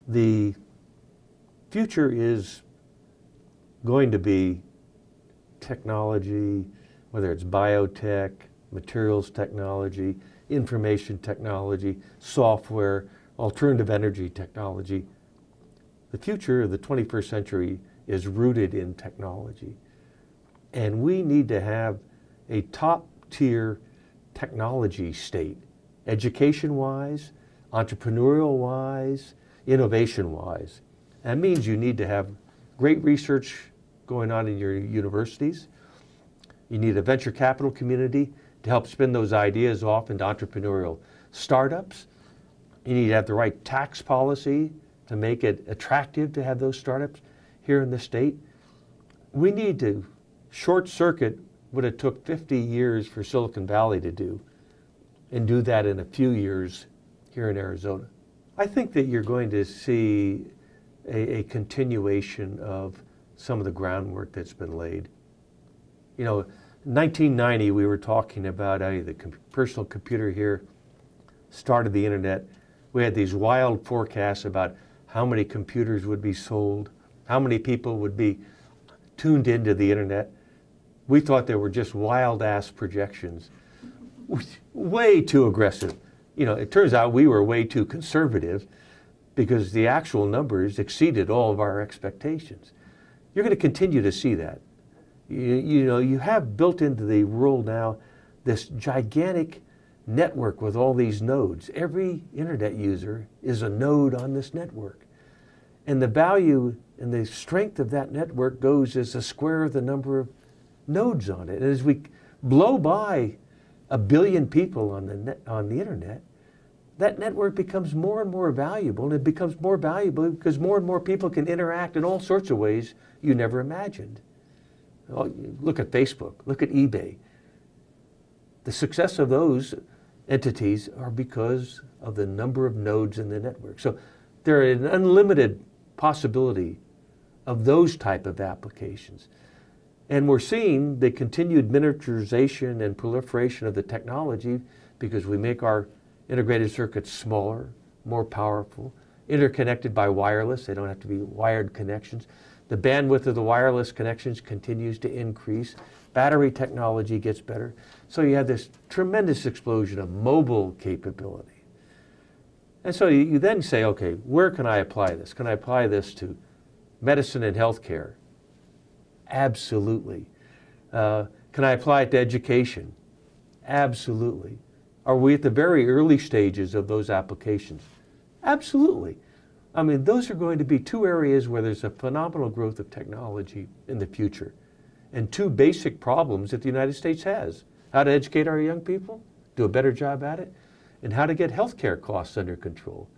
The future is going to be technology, whether it's biotech, materials technology, information technology, software, alternative energy technology. The future of the 21st century is rooted in technology. And we need to have a top-tier technology state, education-wise, entrepreneurial-wise, innovation-wise. That means you need to have great research going on in your universities. You need a venture capital community to help spin those ideas off into entrepreneurial startups. You need to have the right tax policy to make it attractive to have those startups here in the state. We need to short circuit what it took 50 years for Silicon Valley to do and do that in a few years here in Arizona. I think that you're going to see a continuation of some of the groundwork that's been laid. You know, in 1990, we were talking about the personal computer here started the internet. We had these wild forecasts about how many computers would be sold, how many people would be tuned into the internet. We thought they were just wild-ass projections, way too aggressive. You know, it turns out we were way too conservative because the actual numbers exceeded all of our expectations. You're going to continue to see that. You know, you have built into the world now this gigantic network with all these nodes. Every internet user is a node on this network. And the value and the strength of that network goes as a square of the number of nodes on it. And as we blow by 1 billion people on the internet, that network becomes more and more valuable, and it becomes more valuable because more and more people can interact in all sorts of ways you never imagined. Look at Facebook, look at eBay. The success of those entities are because of the number of nodes in the network. So there are an unlimited possibility of those type of applications. And we're seeing the continued miniaturization and proliferation of the technology because we make our integrated circuits smaller, more powerful, interconnected by wireless. They don't have to be wired connections. The bandwidth of the wireless connections continues to increase. Battery technology gets better. So you have this tremendous explosion of mobile capability. And so you then say, okay, where can I apply this? Can I apply this to medicine and healthcare? Absolutely. Can I apply it to education? Absolutely. Are we at the very early stages of those applications? Absolutely. I mean, those are going to be two areas where there's a phenomenal growth of technology in the future, and two basic problems that the United States has: how to educate our young people, do a better job at it, and how to get healthcare costs under control.